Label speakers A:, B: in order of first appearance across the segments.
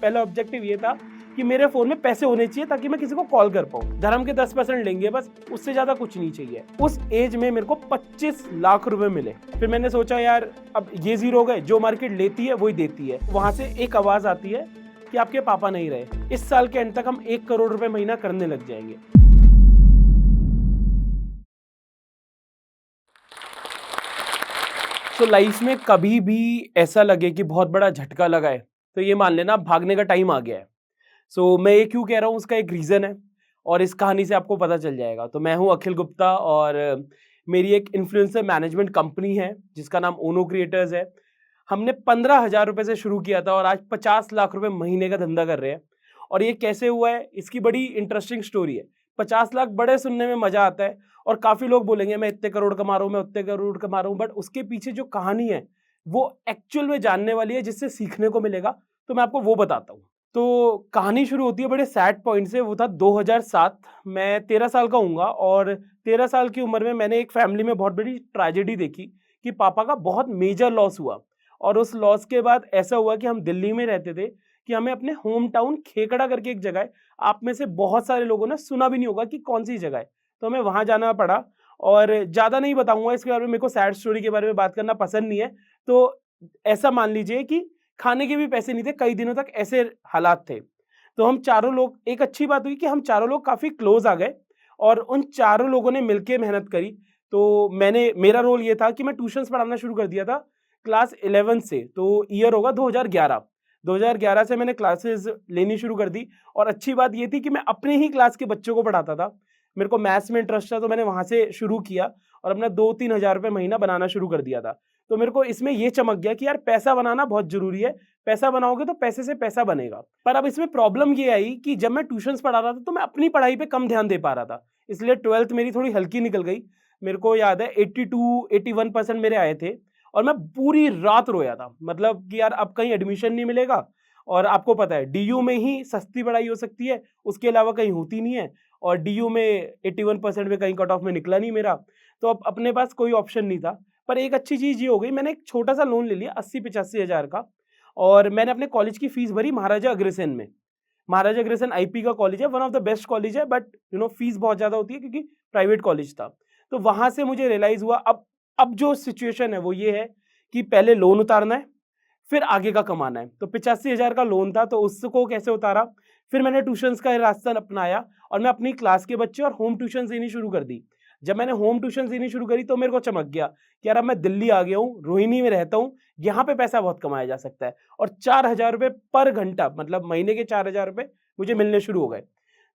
A: पहला ऑब्जेक्टिव ये था कि मेरे फोन में पैसे होने चाहिए ताकि मैं किसी को कॉल कर पाऊँ। धर्म के 10% लेंगे बस, उससे ज्यादा कुछ नहीं चाहिए। उस एज में मेरे को 25 लाख रुपए मिले। फिर मैंने सोचा यार अब ये जीरो हो गए, जो मार्केट लेती है वही देती है। वहां से एक आवाज आती है कि आपके पापा नहीं रहे, इस साल के एंड तक हम 1 करोड़ रुपए महीना करने लग जाएंगे। तो लाइफ में कभी भी ऐसा लगे कि बहुत बड़ा झटका लगा है तो ये मान लेना भागने का टाइम आ गया है। मैं ये क्यों कह रहा हूँ, उसका एक रीजन है और इस कहानी से आपको पता चल जाएगा। तो मैं हूँ अखिल गुप्ता और मेरी एक इन्फ्लुएंसर मैनेजमेंट कंपनी है जिसका नाम ओनो क्रिएटर्स है। हमने 15,000 रुपए से शुरू किया था और आज 50 लाख रुपए महीने का धंधा कर रहे हैं। और ये कैसे हुआ है, इसकी बड़ी इंटरेस्टिंग स्टोरी है। 50 लाख बड़े सुनने में मजा आता है और काफी लोग बोलेंगे मैं इतने करोड़ कमा रहा हूँ, मैं उतने करोड़ कमा रहा हूँ, बट उसके पीछे जो कहानी है वो एक्चुअल में जानने वाली है, जिससे सीखने को मिलेगा। तो मैं आपको वो बताता हूँ। तो कहानी शुरू होती है बड़े सैड पॉइंट से। वो था 2007। मैं 13 साल का हूँगा और 13 साल की उम्र में मैंने एक फैमिली में बहुत बड़ी ट्रेजेडी देखी कि पापा का बहुत मेजर लॉस हुआ। और उस लॉस के बाद ऐसा हुआ कि हम दिल्ली में रहते थे कि हमें अपने होम टाउन खेकड़ा करके एक जगह है, आप में से बहुत सारे लोगों ने सुना भी नहीं होगा कि कौन सी जगह है, तो हमें वहां जाना पड़ा। और ज्यादा नहीं बताऊंगा इसके बारे में, मेरे को सैड स्टोरी के बारे में बात करना पसंद नहीं है। तो ऐसा मान लीजिए कि खाने के भी पैसे नहीं थे, कई दिनों तक ऐसे हालात थे। तो हम चारों लोग, एक अच्छी बात हुई कि हम चारों लोग काफी क्लोज आ गए और उन चारों लोगों ने मिलकर मेहनत करी। तो मेरा रोल ये था कि मैं ट्यूशंस पढ़ाना शुरू कर दिया था क्लास 11 से। तो ईयर होगा 2011। 2011 से मैंने क्लासेस लेनी शुरू कर दी। और अच्छी बात ये थी कि मैं अपने ही क्लास के बच्चों को पढ़ाता था। मेरे को मैथ्स में इंटरेस्ट था तो मैंने वहां से शुरू किया और अपना 2-3 हजार रुपये महीना बनाना शुरू कर दिया था। तो मेरे को इसमें ये चमक गया कि यार पैसा बनाना बहुत जरूरी है, पैसा बनाओगे तो पैसे से पैसा बनेगा। पर अब इसमें प्रॉब्लम ये आई कि जब मैं ट्यूशंस पढ़ा रहा था तो मैं अपनी पढ़ाई पे कम ध्यान दे पा रहा था, इसलिए 12th मेरी थोड़ी हल्की निकल गई। मेरे को याद है 82-81% मेरे आए थे और मैं पूरी रात रोया था। मतलब कि यार अब कहीं एडमिशन नहीं मिलेगा और आपको पता है डीयू में ही सस्ती पढ़ाई हो सकती है, उसके अलावा कहीं होती नहीं है। और डीयू में 81% में कहीं कट ऑफ में निकला नहीं मेरा, तो अब अपने पास कोई ऑप्शन नहीं था। पर एक अच्छी चीज ये हो गई, मैंने एक छोटा सा लोन ले लिया 80-85 हजार का और मैंने अपने कॉलेज की फीस भरी महाराजा अग्रसेन में। महाराजा अग्रसेन आईपी का कॉलेज है, one of the best college है, बट फीस बहुत ज्यादा होती है क्योंकि प्राइवेट कॉलेज था। तो वहां से मुझे रियलाइज हुआ अब जो सिचुएशन है वो ये है कि पहले लोन उतारना है फिर आगे का कमाना है। तो 85,000 का लोन था तो उसको कैसे उतारा, फिर मैंने ट्यूशंस का रास्ता अपनाया और मैं अपनी क्लास के बच्चे और होम ट्यूशन देनी शुरू कर दी। जब मैंने होम ट्यूशन देनी शुरू करी तो मेरे को चमक गया कि यार अब मैं दिल्ली आ गया हूँ, रोहिणी में रहता हूँ, यहाँ पे पैसा बहुत कमाया जा सकता है। और 4,000 रुपये पर घंटा, मतलब महीने के 4,000 रुपये मुझे मिलने शुरू हो गए।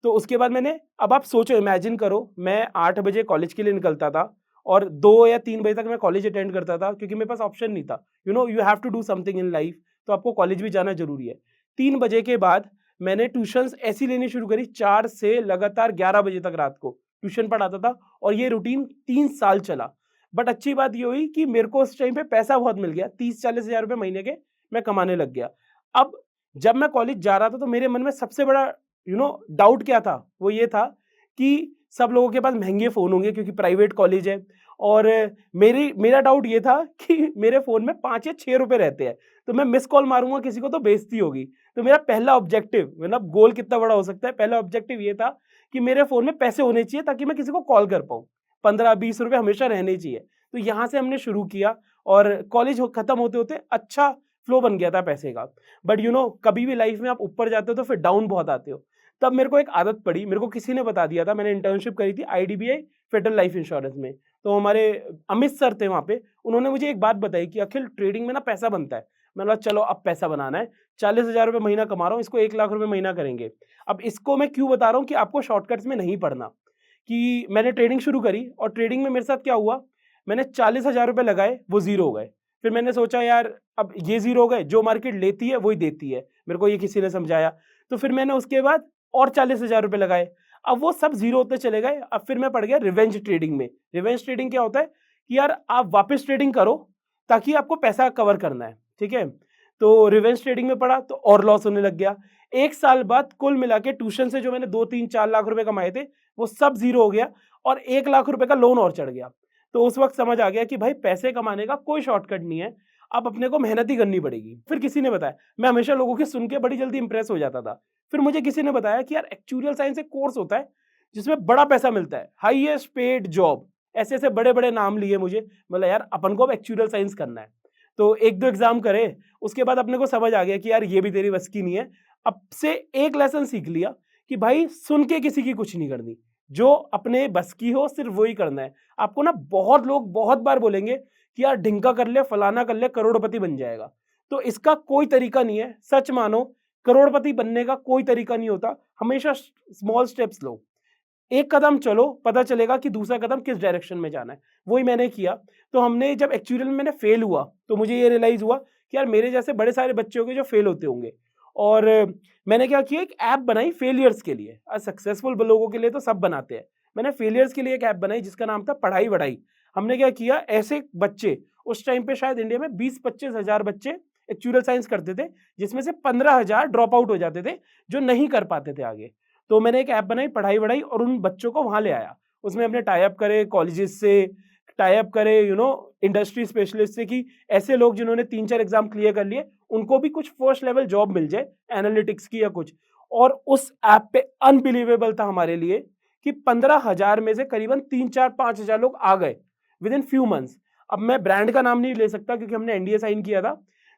A: तो उसके बाद मैंने, अब आप सोचो, इमेजिन करो, मैं 8 बजे कॉलेज के लिए निकलता था और 2 या 3 बजे तक मैं कॉलेज अटेंड करता था क्योंकि मेरे पास ऑप्शन नहीं था। You have to do something in life, तो आपको कॉलेज भी जाना जरूरी है। 3 बजे के बाद मैंने ट्यूशंस ऐसी लेनी शुरू करी, 4 से लगातार 11 बजे तक रात को ट्यूशन पढ़ाता था और ये रूटीन 3 साल चला। बट अच्छी बात ये हुई कि मेरे को उस टाइम पे पैसा बहुत मिल गया, 30-40 हजार रुपये महीने के मैं कमाने लग गया। अब जब मैं कॉलेज जा रहा था तो मेरे मन में सबसे बड़ा डाउट क्या था, वो ये था कि सब लोगों के पास महंगे फोन होंगे क्योंकि प्राइवेट कॉलेज है। और मेरा डाउट ये था कि मेरे फोन में 5 या 6 रुपए रहते हैं, तो मैं मिस कॉल मारूंगा किसी को तो बेइज्जती होगी। तो मेरा पहला ऑब्जेक्टिव, मतलब गोल कितना बड़ा हो सकता है, पहला ऑब्जेक्टिव ये था कि मेरे फोन में पैसे होने चाहिए ताकि मैं किसी को कॉल कर पाऊँ। 15-20 रुपए हमेशा रहने चाहिए। तो यहाँ से हमने शुरू किया और कॉलेज खत्म होते होते अच्छा फ्लो बन गया था पैसे का। बट कभी भी लाइफ में आप ऊपर जाते हो तो फिर डाउन बहुत आते हो। तब मेरे को एक आदत पड़ी, मेरे को किसी ने बता दिया था, मैंने इंटर्नशिप करी थी IDBI फेडरल लाइफ इंश्योरेंस में। तो हमारे अमित सर थे वहाँ पे, उन्होंने मुझे एक बात बताई कि अखिल ट्रेडिंग में ना पैसा बनता है। मैंने बोला चलो अब पैसा बनाना है, 40,000 रुपये महीना कमा रहा हूँ, इसको 1 लाख रुपये महीना करेंगे। अब इसको मैं क्यों बता रहा हूँ कि आपको शॉर्टकट्स में नहीं पढ़ना, कि मैंने ट्रेडिंग शुरू करी और ट्रेडिंग में मेरे साथ क्या हुआ, मैंने 40,000 रुपये लगाए, वो जीरो हो गए। फिर मैंने सोचा यार अब ये जीरो हो गए, जो मार्केट लेती है वही देती है, मेरे को ये किसी ने समझाया। तो फिर मैंने उसके बाद और 40,000 रुपये लगाए, अब वो सब जीरो होते चले गए। अब फिर मैं पड़ गया रिवेंज ट्रेडिंग में। रिवेंज ट्रेडिंग क्या होता है कि यार आप वापस ट्रेडिंग करो ताकि आपको पैसा कवर करना है, ठीक है। तो रिवेंज ट्रेडिंग में पड़ा तो और लॉस होने लग गया। 1 साल बाद कुल मिला के ट्यूशन से जो मैंने 2-3-4 लाख रुपए कमाए थे वो सब जीरो हो गया और 1 लाख रुपए का लोन और चढ़ गया। तो उस वक्त समझ आ गया कि भाई पैसे कमाने का कोई शॉर्टकट नहीं है, अब अपने को मेहनत ही करनी पड़ेगी। फिर किसी ने बताया, मैं हमेशा लोगों के सुन के बड़ी जल्दी इंप्रेस हो जाता था। फिर मुझे किसी ने बताया कि यार एक्चुरियल साइंस एक कोर्स होता है जिसमें बड़ा पैसा मिलता है, हाईएस्ट पेड जॉब, ऐसे ऐसे बड़े बड़े नाम लिए मुझे। मतलब यार अपन को अब एक्चुरियल साइंस करना है, तो एक दो एग्जाम करे, उसके बाद अपने को समझ आ गया कि यार ये भी तेरी बस की नहीं है। अब से एक लेसन सीख लिया कि भाई सुन के किसी की कुछ नहीं करनी, जो अपने बस की हो सिर्फ वही करना है। आपको ना बहुत लोग बहुत बार बोलेंगे कि यार ढिंका कर ले, फलाना कर ले, करोड़पति बन जाएगा। तो इसका कोई तरीका नहीं है, सच मानो, करोड़पति बनने का कोई तरीका नहीं होता। हमेशा स्मॉल स्टेप्स लो, एक कदम चलो, पता चलेगा कि दूसरा कदम किस डायरेक्शन में जाना है। वही मैंने किया। तो हमने जब एक्चुअल में मैंने फेल हुआ तो मुझे ये रियलाइज हुआ कि यार मेरे जैसे बड़े सारे बच्चे होंगे जो फेल होते होंगे। और मैंने क्या किया, एक ऐप बनाई फेलियर्स के लिए। सक्सेसफुल लोगों के लिए तो सब बनाते हैं, मैंने फेलियर्स के लिए एक ऐप बनाई जिसका नाम था पढ़ाई वढ़ाई। हमने क्या किया, ऐसे बच्चे, उस टाइम पे शायद इंडिया में 20-25 हजार बच्चे एक्चुअल साइंस करते थे, जिसमें से 15,000 ड्रॉप आउट हो जाते थे जो नहीं कर पाते थे आगे। तो मैंने एक ऐप बनाई पढ़ाई वढ़ाई और उन बच्चों को वहां ले आया। उसमें हमने टाई अप करे कॉलेजेस से, टाई अप करे इंडस्ट्री स्पेशलिस्ट से, कि ऐसे लोग जिन्होंने 3-4 एग्जाम क्लियर कर लिए उनको भी कुछ फर्स्ट लेवल जॉब मिल जाए एनालिटिक्स की या कुछ। और उस ऐप पे अनबिलीवेबल था हमारे लिए कि 15,000 में से करीबन 3-4-5,000 लोग आ गए विद इन फ्यू मंथ्स। अब मैं ब्रांड का नाम नहीं ले सकता क्योंकि हमने एनडीए साइन किया था।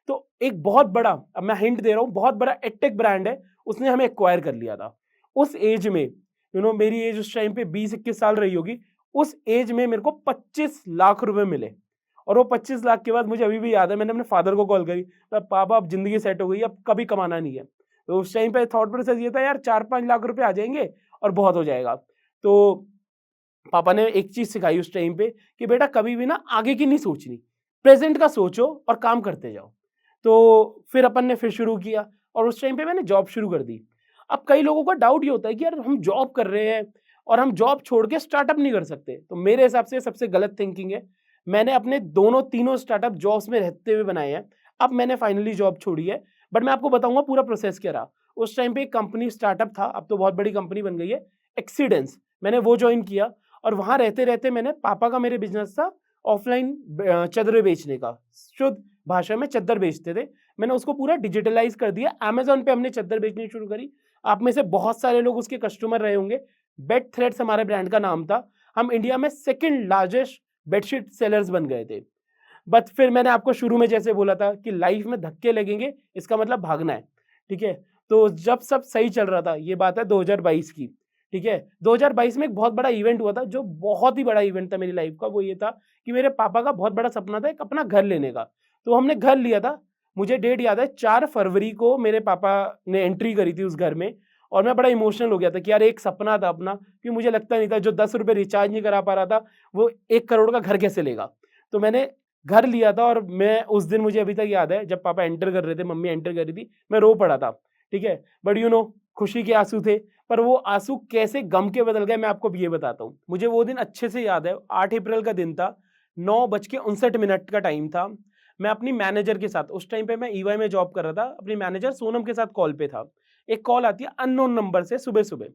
A: तो एक बहुत बड़ा, अब मैं हिंट दे रहा हूं, बहुत बड़ा एडटेक ब्रांड है, उसने हमें एक्वायर कर लिया था। उस एज में मेरी एज उस टाइम पे 20-21 साल रही होगी। उस एज में मेरे को 25 लाख रुपए मिले। और वो 25 लाख के बाद मुझे अभी भी याद है, मैंने अपने फादर को कॉल करी, पापा अब जिंदगी सेट हो गई, अब कभी कमाना नहीं है। तो उस टाइम पे थॉट प्रोसेस ये था यार 4-5 लाख रुपए आ जाएंगे और बहुत हो जाएगा। तो पापा ने एक चीज सिखाई उस टाइम पे कि बेटा कभी भी ना आगे की नहीं सोचनी, प्रेजेंट का सोचो और काम करते जाओ। तो फिर अपन ने फिर शुरू किया और उस टाइम पे मैंने जॉब शुरू कर दी। अब कई लोगों का डाउट ये होता है कि यार हम जॉब कर रहे हैं और हम जॉब छोड़ के स्टार्टअप नहीं कर सकते। तो मेरे हिसाब से सबसे गलत थिंकिंग है। मैंने अपने दोनों तीनों स्टार्टअप जॉब्स में रहते हुए बनाए हैं। अब मैंने फाइनली जॉब छोड़ी है, बट मैं आपको बताऊंगा पूरा प्रोसेस क्या रहा। उस टाइम पे एक कंपनी स्टार्टअप था, अब तो बहुत बड़ी कंपनी बन गई है, एक्सीडेंस, मैंने वो ज्वाइन किया। और वहां रहते रहते मैंने, पापा का मेरे बिजनेस था ऑफलाइन चादरें बेचने का, शुद्ध भाषा में चादर बेचते थे, मैंने उसको पूरा डिजिटलाइज कर दिया। अमेजोन पे हमने चादर बेचनी शुरू करी। आप में से बहुत सारे लोग उसके कस्टमर रहे होंगे। बेड थ्रेड्स हमारे ब्रांड का नाम था। हम इंडिया में सेकंड लार्जेस्ट बेडशीट सेलर्स बन गए थे। बट फिर मैंने आपको शुरू में जैसे बोला था कि लाइफ में धक्के लगेंगे, इसका मतलब भागना है, ठीक है। तो जब सब सही चल रहा था, ये बात है 2022 की, ठीक है, 2022 में एक बहुत बड़ा इवेंट हुआ था, जो बहुत ही बड़ा इवेंट था मेरी लाइफ का। वो ये था कि मेरे पापा का बहुत बड़ा सपना था एक अपना घर लेने का। तो हमने घर लिया था, मुझे डेट याद है 4 फरवरी को मेरे पापा ने एंट्री करी थी उस घर में। और मैं बड़ा इमोशनल हो गया था कि यार एक सपना था अपना, क्योंकि मुझे लगता नहीं था जो 10 रुपये रिचार्ज नहीं करा पा रहा था वो 1 करोड़ का घर कैसे लेगा। तो मैंने घर लिया था और मैं उस दिन, मुझे अभी तक याद है, जब पापा एंटर कर रहे थे, मम्मी एंटर कर रही थी, मैं रो पड़ा था, ठीक है। बट खुशी के आंसू थे, पर वो आंसू कैसे गम के बदल गए मैं आपको ये बताता हूँ। मुझे वो दिन अच्छे से याद है, 8 अप्रैल का दिन था, 9:59 का टाइम था। मैं अपनी मैनेजर के साथ, उस टाइम पे मैं ईवाई में जॉब कर रहा था, अपनी मैनेजर सोनम के साथ कॉल पे था। एक कॉल आती है अननोन नंबर से सुबह सुबह।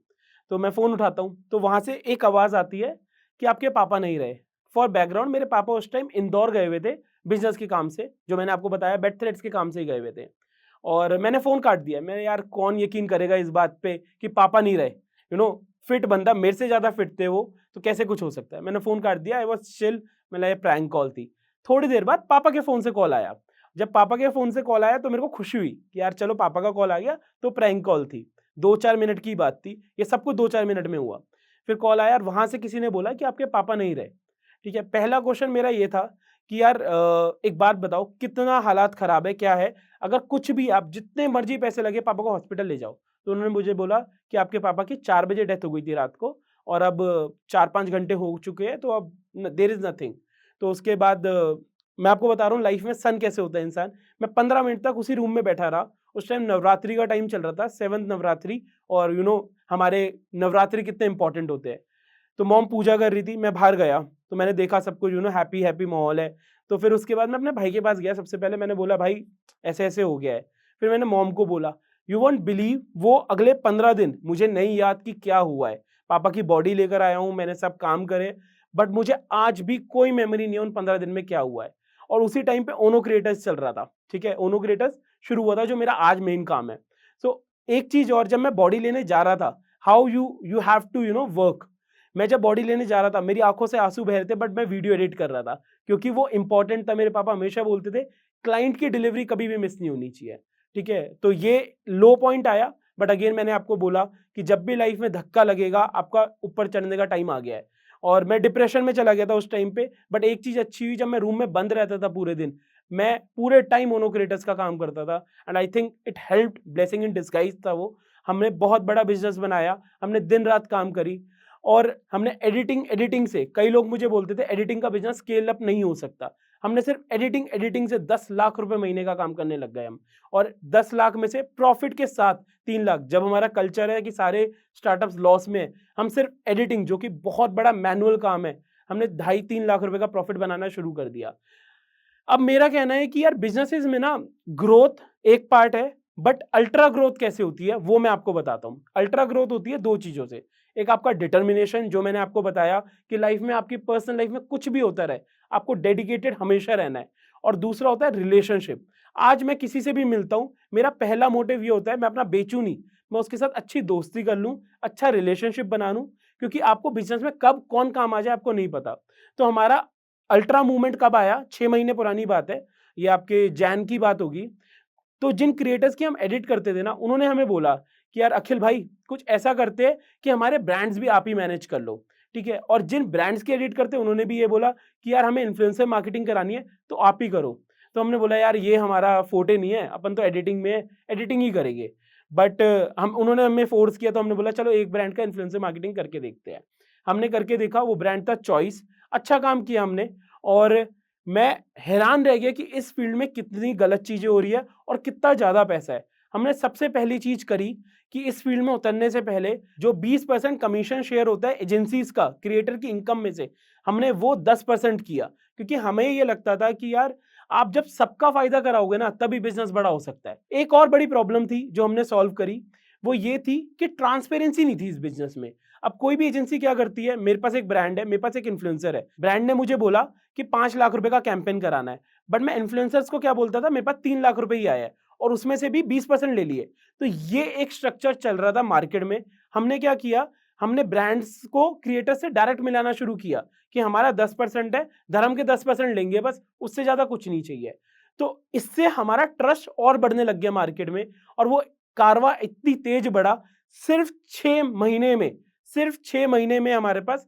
A: तो मैं फोन उठाता हूँ, तो वहां से एक आवाज आती है कि आपके पापा नहीं रहे। फॉर बैकग्राउंड, मेरे पापा उस टाइम इंदौर गए हुए थे बिजनेस के काम से, जो मैंने आपको बताया बेड थ्रेड्स के काम से ही गए हुए थे। और मैंने फोन काट दिया। मैं यार कौन यकीन करेगा इस बात पे कि पापा नहीं रहे, फिट बंदा, मेरे से ज्यादा फिट थे वो, तो कैसे कुछ हो सकता है। मैंने फोन काट दिया, आई वाज चिल, मतलब ये प्रैंक कॉल थी। थोड़ी देर बाद पापा के फोन से कॉल आया। जब पापा के फोन से कॉल आया तो मेरे को खुशी हुई कि यार चलो पापा का कॉल आ गया, तो प्रैंक कॉल थी, 2-4 मिनट की बात थी, ये सब कुछ 2-4 मिनट में हुआ। फिर कॉल आया और वहां से किसी ने बोला कि आपके पापा नहीं रहे, ठीक है। पहला क्वेश्चन मेरा ये था कि यार एक बात बताओ, कितना हालात खराब है, क्या है, अगर कुछ भी, आप जितने मर्जी पैसे लगे पापा को हॉस्पिटल ले जाओ। तो उन्होंने मुझे बोला कि आपके पापा की 4 बजे डेथ हो गई थी रात को, और अब 4-5 घंटे हो चुके हैं, तो अब देयर इज नथिंग। तो उसके बाद मैं आपको बता रहा हूँ लाइफ में सन कैसे होता है इंसान। मैं 15 मिनट तक उसी रूम में बैठा रहा। उस टाइम नवरात्रि का टाइम चल रहा था, 7th नवरात्रि, और हमारे नवरात्रि कितने इंपॉर्टेंट होते हैं। तो मॉम पूजा कर रही थी, मैं बाहर गया, तो मैंने देखा सब कुछ हैप्पी हैप्पी माहौल है। तो फिर उसके बाद मैं अपने भाई के पास गया। सबसे पहले मैंने बोला भाई ऐसे ऐसे हो गया है। फिर मैंने मॉम को बोला, यू वोंट बिलीव, वो अगले 15 दिन मुझे नहीं याद कि क्या हुआ है। पापा की बॉडी लेकर आया हूँ, मैंने सब काम करे, बट मुझे आज भी कोई मेमोरी नहीं है उन 15 दिन में क्या हुआ है। और उसी टाइम पे ओनो क्रिएटर्स चल रहा था, ठीक है, ओनो क्रिएटर्स शुरू हुआ था जो मेरा आज मेन काम है। सो एक चीज और, जब मैं बॉडी लेने जा रहा था, how you have to work, मैं जब बॉडी लेने जा रहा था मेरी आंखों से आंसू बह रहे थे, बट मैं वीडियो एडिट कर रहा था क्योंकि वो इंपॉर्टेंट था। मेरे पापा हमेशा बोलते थे क्लाइंट की डिलीवरी कभी भी मिस नहीं होनी चाहिए, ठीक है। तो ये लो पॉइंट आया, बट अगेन मैंने आपको बोला कि जब भी लाइफ में धक्का लगेगा आपका ऊपर चढ़ने का टाइम आ गया है, और मैं डिप्रेशन में चला गया था उस टाइम पे। बट एक चीज अच्छी हुई, जब मैं रूम में बंद रहता था पूरे दिन, मैं पूरे टाइम ओनो क्रिएटर्स का काम करता था, and I think it helped, blessing in disguise था वो। हमने बहुत बड़ा बिजनेस बनाया, हमने दिन रात काम करी, और हमने एडिटिंग से, कई लोग मुझे बोलते थे एडिटिंग का बिजनेस स्केल अप नहीं हो सकता, हमने सिर्फ एडिटिंग से 10 लाख रुपए महीने का काम करने लग गए हम, और 10 लाख में से प्रॉफिट के साथ 3 लाख। जब हमारा कल्चर है कि सारे स्टार्टअप्स लॉस में, हम सिर्फ एडिटिंग, जो कि बहुत बड़ा मैनुअल काम है, हमने 2.5-3 लाख रुपए का प्रॉफिट बनाना शुरू कर दिया। अब मेरा कहना है कि यार बिजनेसेस में ना ग्रोथ एक पार्ट है, बट अल्ट्रा ग्रोथ कैसे होती है वो मैं आपको बताता हूं। अल्ट्रा ग्रोथ होती है 2 चीजों से, एक आपका डिटर्मिनेशन, जो मैंने आपको बताया कि लाइफ में, आपकी पर्सनल लाइफ में कुछ भी होता रहे, आपको डेडिकेटेड हमेशा रहना है, और दूसरा होता है रिलेशनशिप। आज मैं किसी से भी मिलता हूं, मेरा पहला मोटिव ये होता है मैं अपना बेचूं नहीं, मैं उसके साथ अच्छी दोस्ती कर लूं, अच्छा रिलेशनशिप बना लूं, क्योंकि आपको बिजनेस में कब कौन काम आ जाए आपको नहीं पता। तो हमारा अल्ट्रा मूवमेंट कब आया, 6 महीने पुरानी बात है, ये आपके जैन की बात होगी। तो जिन क्रिएटर्स की हम एडिट करते थे ना, उन्होंने हमें बोला कि यार अखिल भाई कुछ ऐसा करते हैं कि हमारे ब्रांड्स भी आप ही मैनेज कर लो, ठीक है। और जिन ब्रांड्स की एडिट करते उन्होंने भी ये बोला कि यार हमें इन्फ्लुएंसर मार्केटिंग करानी है तो आप ही करो। तो हमने बोला यार ये हमारा फोटे नहीं है, अपन तो एडिटिंग में है, एडिटिंग ही करेंगे। बट हम उन्होंने हमें फोर्स किया, तो हमने बोला चलो एक ब्रांड का इन्फ्लुएंसर मार्केटिंग करके देखते हैं। हमने करके देखा, वो ब्रांड था चॉइस, अच्छा काम किया हमने। और मैं हैरान रह गया कि इस फील्ड में कितनी गलत चीजें हो रही है और कितना ज्यादा पैसा है। हमने सबसे पहली चीज करी कि इस फील्ड में उतरने से पहले जो 20% कमीशन शेयर होता है एजेंसीज का क्रिएटर की इनकम में से, हमने वो 10% किया, क्योंकि हमें ये लगता था कि यार आप जब सबका फायदा कराओगे ना तभी बिजनेस बड़ा हो सकता है। एक और बड़ी प्रॉब्लम थी जो हमने सॉल्व करी, वो ये थी कि ट्रांसपेरेंसी नहीं थी इस बिजनेस में। अब कोई भी एजेंसी क्या करती है, मेरे पास एक ब्रांड है, मेरे पास एक इन्फ्लुएंसर है, ब्रांड ने मुझे बोला कि 5 लाख रुपए का कैंपेन कराना है, बट मैं इन्फ्लुएंसर्स को क्या बोलता था, मेरे पास 3 लाख रुपए ही आया है और उसमें से भी 20% ले लिए। तो ये एक स्ट्रक्चर चल रहा था मार्केट में। हमने क्या किया, हमने ब्रांड्स को क्रिएटर से डायरेक्ट मिलाना शुरू किया कि हमारा 10% है, धर्म के 10% लेंगे बस, उससे ज्यादा कुछ नहीं चाहिए। तो इससे हमारा ट्रस्ट और बढ़ने लग गया मार्केट में, और वो कारवा इतनी तेज बढ़ा, सिर्फ 6 महीने में, सिर्फ 6 महीने में हमारे पास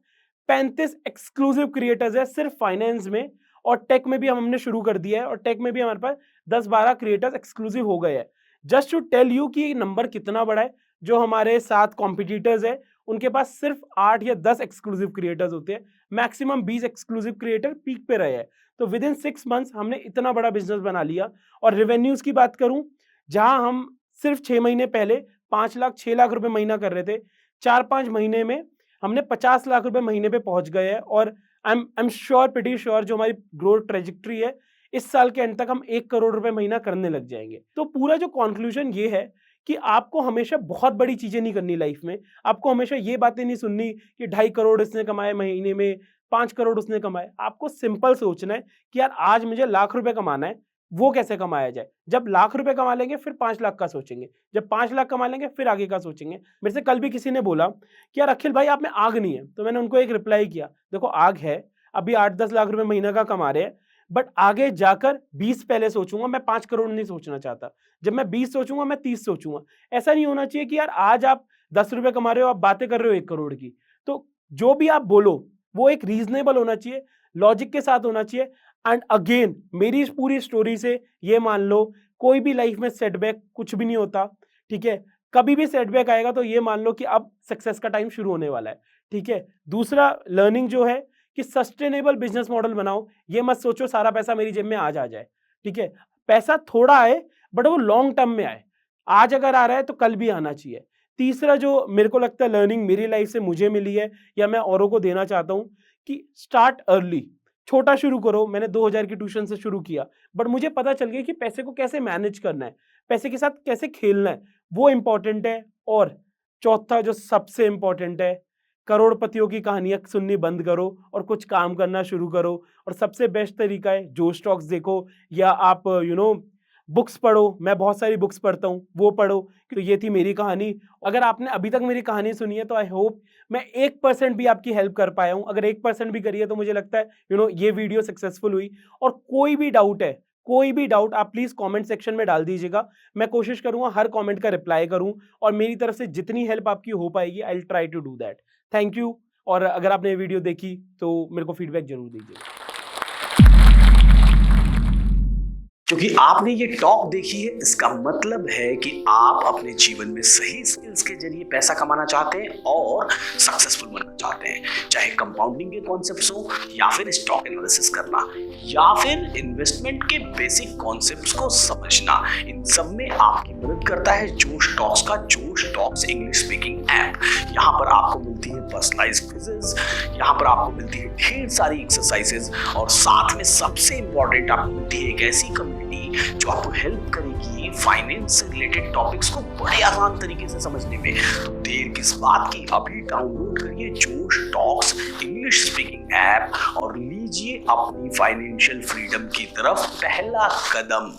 A: 35 एक्सक्लूसिव क्रिएटर्स है सिर्फ फाइनेंस में, और टेक में भी हमने शुरू कर दिया है, और टेक में भी हमारे पास 10-12 क्रिएटर्स एक्सक्लूसिव हो गए हैं। जस्ट टू टेल यू कि ये नंबर कितना बड़ा है। जो हमारे साथ कॉम्पिटिटर्स है उनके पास सिर्फ 8 या 10 एक्सक्लूसिव क्रिएटर्स होते हैं, मैक्सिमम 20 एक्सक्लूसिव क्रिएटर पीक पे रहे हैं। तो विद इन 6 मंथ्स हमने इतना बड़ा बिजनेस बना लिया। और रेवेन्यूज की बात करूं, जहां हम सिर्फ 6 महीने पहले 5 लाख 6 लाख रुपए महीना कर रहे थे, 4-5 महीने में हमने 50 लाख रुपए महीने पे पहुंच गए हैं। और I am sure, pretty sure, जो हमारी ग्रोथ ट्रेजेक्ट्री है, इस साल के एंड तक हम 1 करोड़ रुपए महीना करने लग जाएंगे। तो पूरा जो कंक्लूजन ये है कि आपको हमेशा बहुत बड़ी चीजें नहीं करनी लाइफ में। आपको हमेशा ये बातें नहीं सुननी कि 2.5 करोड़ इसने कमाए महीने में, 5 करोड़ उसने कमाए। आपको सिंपल सोचना है कि यार आज मुझे लाख रुपए कमाना है, वो कैसे कमाया जाए। जब लाख रुपए कमा लेंगे फिर 5 लाख का सोचेंगे, जब 5 लाख कमा लेंगे फिर आगे का सोचेंगे। मेरे से कल भी किसी ने बोला कि यार अखिल भाई आप में आग नहीं है, तो मैंने उनको एक रिप्लाई किया, देखो आग है, अभी 8-10 लाख रुपए महीना का कमा रहे हैं, बट आगे जाकर 20 पहले सोचूंगा, मैं 5 करोड़ नहीं सोचना चाहता। जब मैं 20 सोचूंगा मैं 30 सोचूंगा। ऐसा नहीं होना चाहिए कि यार आज आप 10 रुपए कमा रहे हो, आप बातें कर रहे हो 1 करोड़ की। तो जो भी आप बोलो वो एक रीजनेबल होना चाहिए, लॉजिक के साथ होना चाहिए। एंड अगेन मेरी इस पूरी स्टोरी से ये मान लो, कोई भी लाइफ में सेटबैक कुछ भी नहीं होता, ठीक है। कभी भी सेटबैक आएगा तो ये मान लो कि अब सक्सेस का टाइम शुरू होने वाला है, ठीक है। दूसरा लर्निंग जो है कि सस्टेनेबल बिजनेस मॉडल बनाओ। ये मत सोचो सारा पैसा मेरी जेब में आज आ जाए, ठीक है। पैसा थोड़ा आए बट वो लॉन्ग टर्म में आए, आज अगर आ रहा है तो कल भी आना चाहिए। तीसरा जो मेरे को लगता है लर्निंग मेरी लाइफ से मुझे मिली है, या मैं औरों को देना चाहता हूं, कि स्टार्ट अर्ली, छोटा शुरू करो। मैंने 2000 की ट्यूशन से शुरू किया, बट मुझे पता चल गया कि पैसे को कैसे मैनेज करना है, पैसे के साथ कैसे खेलना है, वो इंपॉर्टेंट है। और चौथा जो सबसे इंपॉर्टेंट है, करोड़पतियों की कहानियाँ सुननी बंद करो और कुछ काम करना शुरू करो। और सबसे बेस्ट तरीका है जो स्टॉक्स देखो या आप बुक्स पढ़ो। मैं बहुत सारी बुक्स पढ़ता हूँ, वो पढ़ो। तो ये थी मेरी कहानी। अगर आपने अभी तक मेरी कहानी सुनी है तो आई होप मैं 1% भी आपकी हेल्प कर पाया हूँ। अगर 1% भी करी है तो मुझे लगता है ये वीडियो सक्सेसफुल हुई। और कोई भी डाउट है, कोई भी डाउट आप प्लीज कमेंट सेक्शन में डाल दीजिएगा। मैं कोशिश करूंगा हर कमेंट का रिप्लाई करूं और मेरी तरफ से जितनी हेल्प आपकी हो पाएगी I will try to do that. Thank you. और अगर आपने ये वीडियो देखी तो मेरे को फीडबैक जरूर दीजिएगा।
B: क्योंकि आपने ये टॉक देखी है, इसका मतलब है कि आप अपने जीवन में सही स्किल्स के जरिए पैसा कमाना चाहते हैं और सक्सेसफुल बनना चाहते हैं। चाहे कंपाउंडिंग के कॉन्सेप्ट्स हो या फिर स्टॉक एनालिसिस करना या फिर इन्वेस्टमेंट के बेसिक कॉन्सेप्ट्स को समझना, इन सब में आपकी मदद करता है जोश टॉक्स का जोश टॉक्स इंग्लिश स्पीकिंग ऐप। यहाँ पर आपको मिलती है पर्सनलाइज्ड क्विज़ेस, यहाँ पर आपको मिलती है ढेर सारी एक्सरसाइजेज और साथ में सबसे इंपॉर्टेंट आपको मिलती है एक ऐसी कम्युनिटी जो आपको हेल्प करेगी फाइनेंस से रिलेटेड टॉपिक्स को बड़े आसान तरीके से समझने में। तो देर किस बात की, अभी डाउनलोड करिए जोश टॉक्स इंग्लिश स्पीकिंग ऐप और लीजिए अपनी फाइनेंशियल फ्रीडम की तरफ पहला कदम।